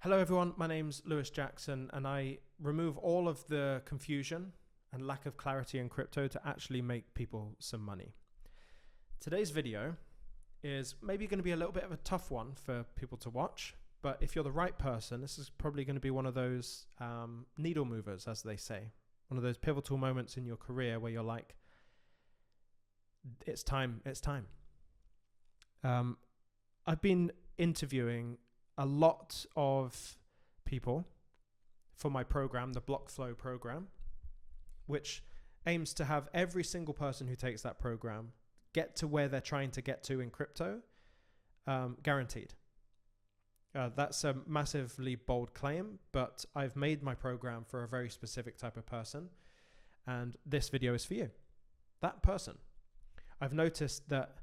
Hello everyone, my name's Lewis Jackson and I remove all of the confusion and lack of clarity in crypto to actually make people some money. Today's video is maybe going to be a little bit of a tough one for people to watch, but if you're the right person, this is probably going to be one of those needle movers, as they say. One of those pivotal moments in your career where you're like, it's time. I've been interviewing a lot of people for my program, the BlockFlow program, which aims to have every single person who takes that program get to where they're trying to get to in crypto, guaranteed. That's a massively bold claim, but I've made my program for a very specific type of person, and this video is for you, that person. I've noticed that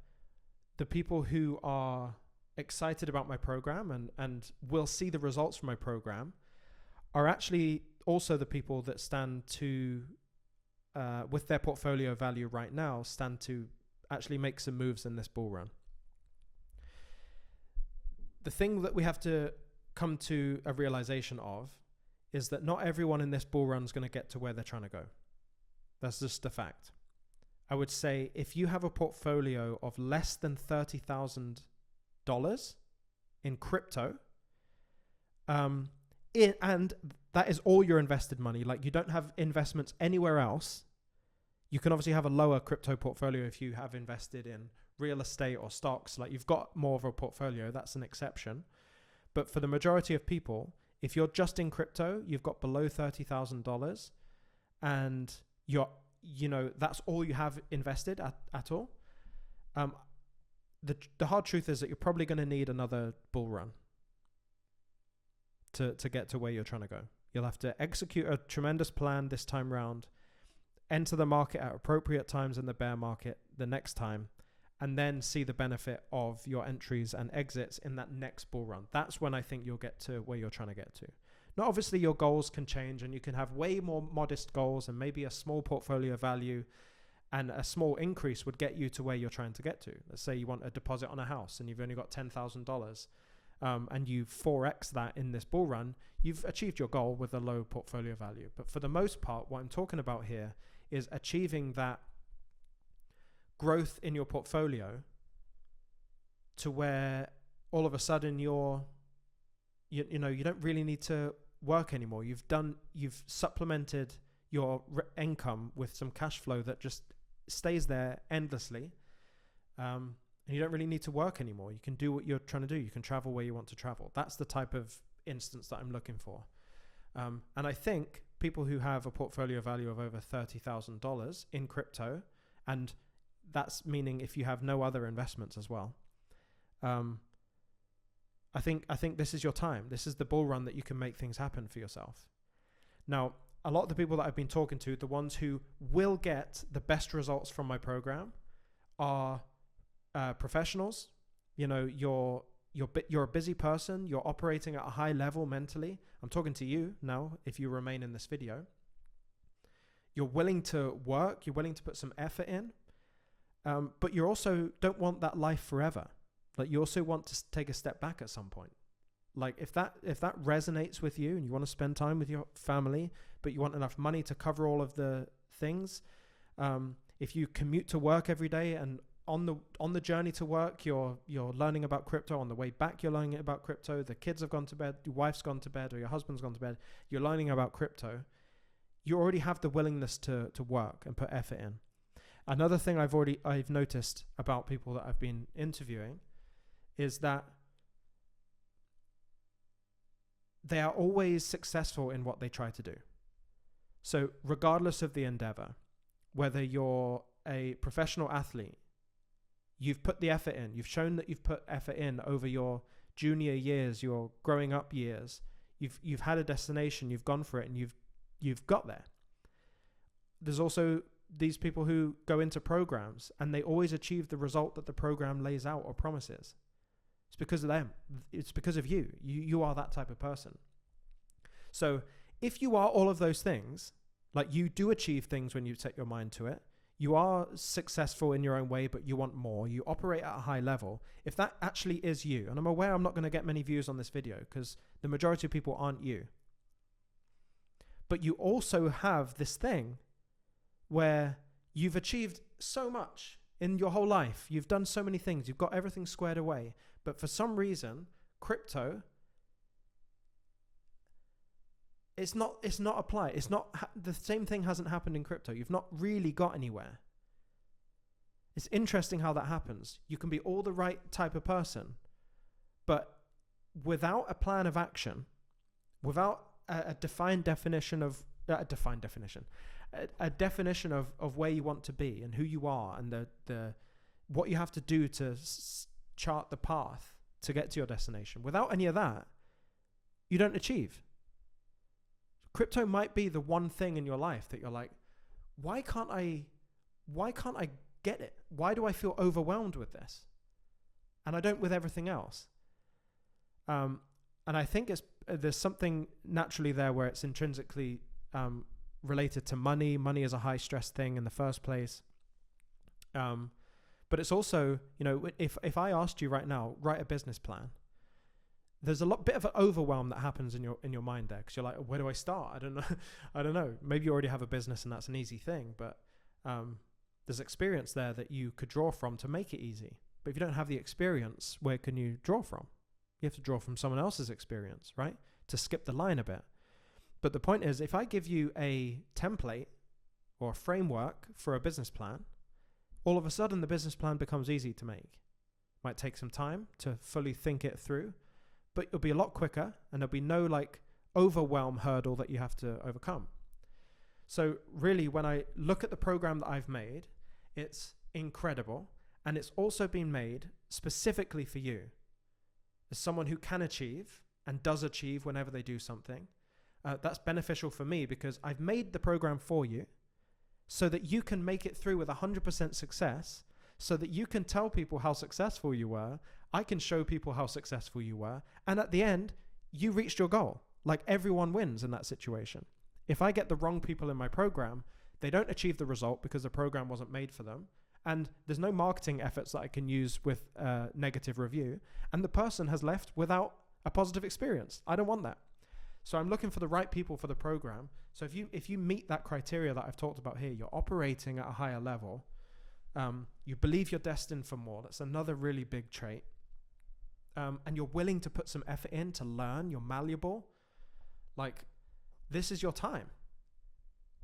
the people who are excited about my program and will see the results from my program are actually also the people that stand to, with their portfolio value right now, stand to actually make some moves in this bull run. The thing that we have to come to a realization of is that not everyone in this bull run is going to get to where they're trying to go. That's just a fact. I would say if you have a portfolio of less than $30,000 in crypto, and that is all your invested money, like you don't have investments anywhere else. You can obviously have a lower crypto portfolio if you have invested in real estate or stocks, like you've got more of a portfolio, that's an exception. But for the majority of people, if you're just in crypto, you've got below $30,000 and that's all you have invested at all. The hard truth is that you're probably going to need another bull run to get to where you're trying to go. You'll have to execute a tremendous plan this time round, enter the market at appropriate times in the bear market the next time, and then see the benefit of your entries and exits in that next bull run. That's when I think you'll get to where you're trying to get to. Now, obviously, your goals can change and you can have way more modest goals, and maybe a small portfolio value and a small increase would get you to where you're trying to get to. Let's say you want a deposit on a house and you've only got $10,000 and you 4x that in this bull run, you've achieved your goal with a low portfolio value. But for the most part, what I'm talking about here is achieving that growth in your portfolio to where all of a sudden you don't really need to work anymore. You've supplemented your income with some cash flow that just stays there endlessly, and you don't really need to work anymore. You can do what you're trying to do. You can travel where you want to travel. That's the type of instance that I'm looking for. And I think people who have a portfolio value of over $30,000 in crypto, and that's meaning if you have no other investments as well, I think this is your time. This is the bull run that you can make things happen for yourself. Now, a lot of the people that I've been talking to, the ones who will get the best results from my program are professionals. You're a busy person. You're operating at a high level mentally. I'm talking to you now, if you remain in this video. You're willing to work. You're willing to put some effort in. But you also don't want that life forever. Like, you also want to take a step back at some point. Like, if that resonates with you and you want to spend time with your family, but you want enough money to cover all of the things, if you commute to work every day and on the journey to work, you're learning about crypto. On the way back, you're learning about crypto. The kids have gone to bed, your wife's gone to bed, or your husband's gone to bed. You're learning about crypto. You already have the willingness to work and put effort in. Another thing I've noticed about people that I've been interviewing is that they are always successful in what they try to do. So regardless of the endeavor, whether you're a professional athlete, you've put the effort in, you've shown that you've put effort in over your junior years, your growing up years, you've had a destination, you've gone for it, and you've got there. There's also these people who go into programs and they always achieve the result that the program lays out or promises. It's because of them. It's because of you. You are that type of person. So if you are all of those things, like you do achieve things when you set your mind to it, you are successful in your own way, but you want more, you operate at a high level, if that actually is you, and I'm aware I'm not going to get many views on this video because the majority of people aren't you, but you also have this thing where you've achieved so much in your whole life, you've done so many things, you've got everything squared away, but for some reason, crypto, it's not applied. It's not, the same thing hasn't happened in crypto. You've not really got anywhere. It's interesting how that happens. You can be all the right type of person, but without a plan of action, without a definition of where you want to be and who you are and the what you have to do to chart the path to get to your destination. Without any of that, you don't achieve. Crypto might be the one thing in your life that you're like, why can't I get it? Why do I feel overwhelmed with this? And I don't with everything else. And I think there's something naturally there where it's intrinsically related to money. Money is a high stress thing in the first place. But it's also, if I asked you right now, write a business plan, there's a bit of an overwhelm that happens in your mind there because you're like, where do I start? I don't know. Maybe you already have a business and that's an easy thing, but there's experience there that you could draw from to make it easy. But if you don't have the experience, where can you draw from? You have to draw from someone else's experience, right? To skip the line a bit. But the point is, if I give you a template or a framework for a business plan, all of a sudden the business plan becomes easy to make. Might take some time to fully think it through, but it'll be a lot quicker and there'll be no overwhelm hurdle that you have to overcome. So really, when I look at the program that I've made, it's incredible. And it's also been made specifically for you as someone who can achieve and does achieve whenever they do something. That's beneficial for me because I've made the program for you so that you can make it through with 100% success, so that you can tell people how successful you were. I can show people how successful you were. And at the end, you reached your goal. Like, everyone wins in that situation. If I get the wrong people in my program, they don't achieve the result because the program wasn't made for them. And there's no marketing efforts that I can use with a negative review. And the person has left without a positive experience. I don't want that. So I'm looking for the right people for the program. So if you meet that criteria that I've talked about here, you're operating at a higher level, you believe you're destined for more. That's another really big trait. And you're willing to put some effort in to learn, you're malleable. This is your time.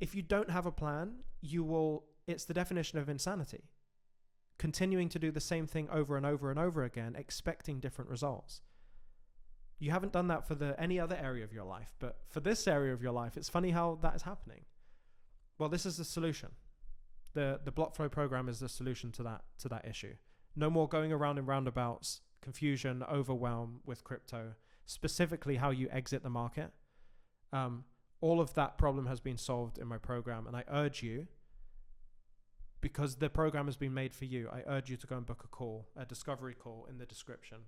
If you don't have a plan, it's the definition of insanity. Continuing to do the same thing over and over and over again, expecting different results. You haven't done that for any other area of your life, but for this area of your life, it's funny how that is happening. Well, this is the solution. The BlockFlow program is the solution to that issue. No more going around in roundabouts, confusion, overwhelm with crypto, specifically how you exit the market. All of that problem has been solved in my program, and I urge you, because the program has been made for you, I urge you to go and book a discovery call in the description.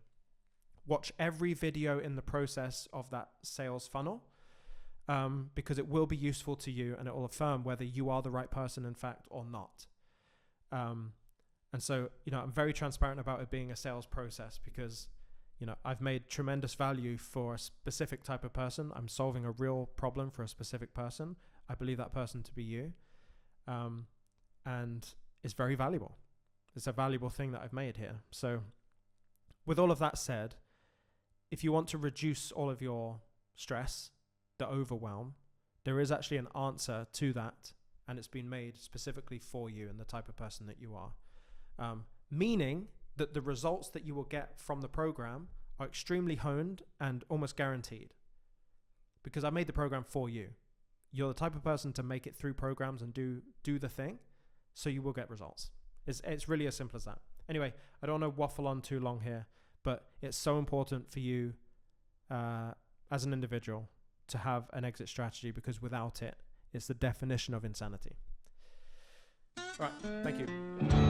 Watch every video in the process of that sales funnel, because it will be useful to you and it will affirm whether you are the right person in fact or not. And so, I'm very transparent about it being a sales process because, I've made tremendous value for a specific type of person. I'm solving a real problem for a specific person. I believe that person to be you. And it's very valuable. It's a valuable thing that I've made here. So with all of that said, if you want to reduce all of your stress, the overwhelm, there is actually an answer to that, and it's been made specifically for you and the type of person that you are. Meaning that the results that you will get from the program are extremely honed and almost guaranteed, because I made the program for you. You're the type of person to make it through programs and do the thing, so you will get results. It's really as simple as that. Anyway, I don't want to waffle on too long here, but it's so important for you as an individual to have an exit strategy, because without it, it's the definition of insanity. All right, thank you.